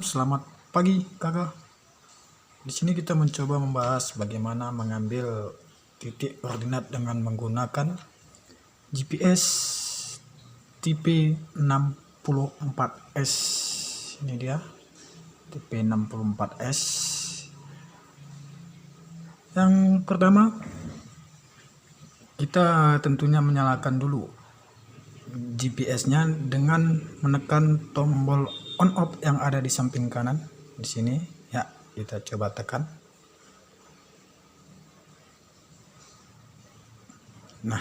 Selamat pagi kakak. Di sini kita mencoba membahas bagaimana mengambil titik koordinat dengan menggunakan GPS tipe 64S. Ini dia tipe 64S. Yang pertama, kita tentunya menyalakan dulu GPS-nya dengan menekan tombol on off yang ada di samping kanan di sini ya. Kita coba tekan. Nah,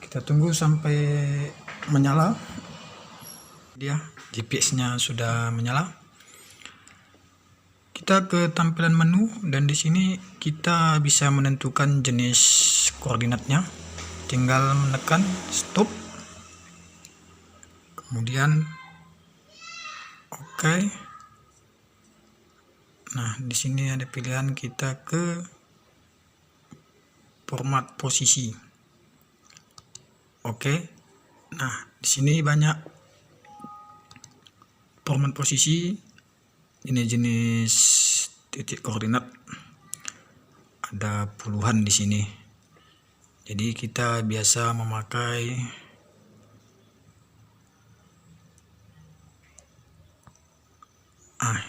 kita tunggu sampai menyala. Dia GPS-nya sudah menyala. Kita ke tampilan menu dan di sini kita bisa menentukan jenis koordinatnya. Tinggal menekan stop, kemudian oke. Nah, di sini ada pilihan kita ke format posisi. Oke. Nah, di sini banyak format posisi. Ini jenis titik koordinat. Ada puluhan di sini. Jadi kita biasa memakai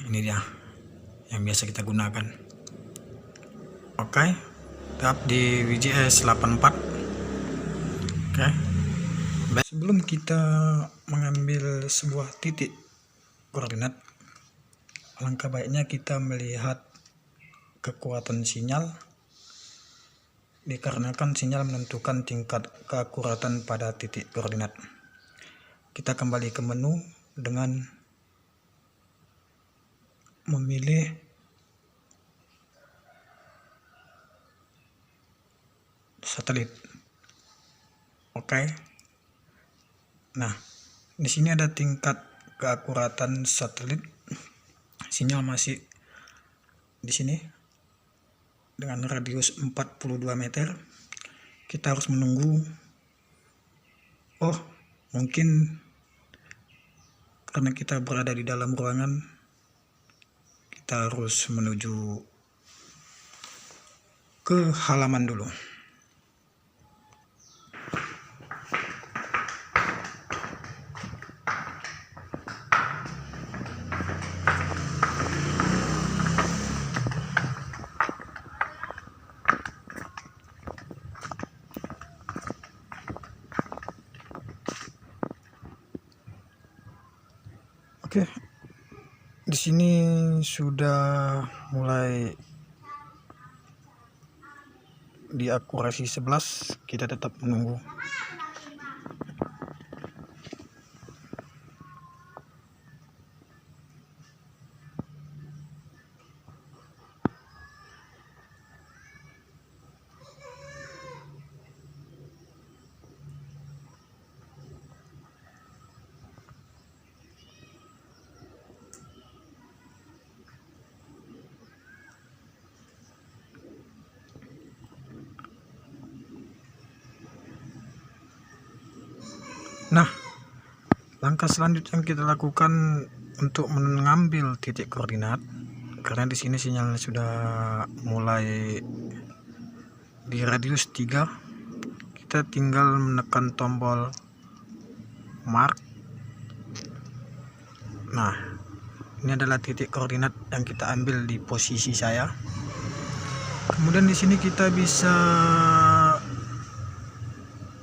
ini dia yang biasa kita gunakan. Oke, tap di WGS 84. Oke. Sebelum kita mengambil sebuah titik koordinat, alangkah baiknya kita melihat kekuatan sinyal, dikarenakan sinyal menentukan tingkat keakuratan pada titik koordinat. Kita kembali ke menu dengan memilih satelit. Oke. Nah, di sini ada tingkat keakuratan satelit. Sinyal masih di sini dengan radius 42 meter. Kita harus menunggu. Mungkin karena kita berada di dalam ruangan, kita harus menuju ke halaman dulu. Oke, di sini sudah mulai di akurasi 11. Kita tetap menunggu. Nah, langkah selanjutnya yang kita lakukan untuk mengambil titik koordinat, karena di sini sinyalnya sudah mulai di radius 3, kita tinggal menekan tombol mark. Nah, ini adalah titik koordinat yang kita ambil di posisi saya. Kemudian di sini kita bisa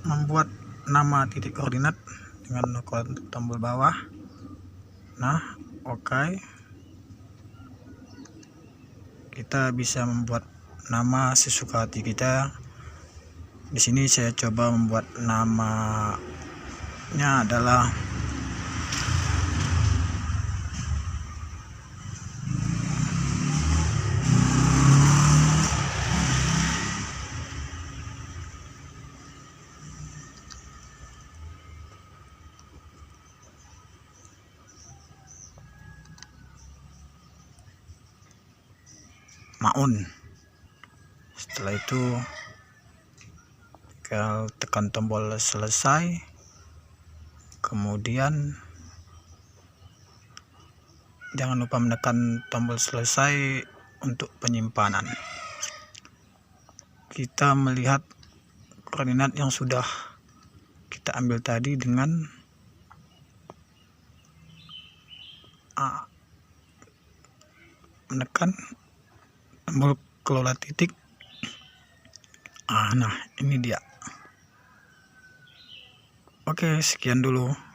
membuat nama titik koordinat dengan menekan tombol bawah. Nah, oke. Kita bisa membuat nama sesuka hati kita. Di sini saya coba membuat namanya adalah maun. Setelah itu kita tekan tombol selesai, kemudian jangan lupa menekan tombol selesai untuk penyimpanan. Kita melihat koordinat yang sudah kita ambil tadi dengan menekan tombol kelola titik. Nah ini dia. Oke, sekian dulu.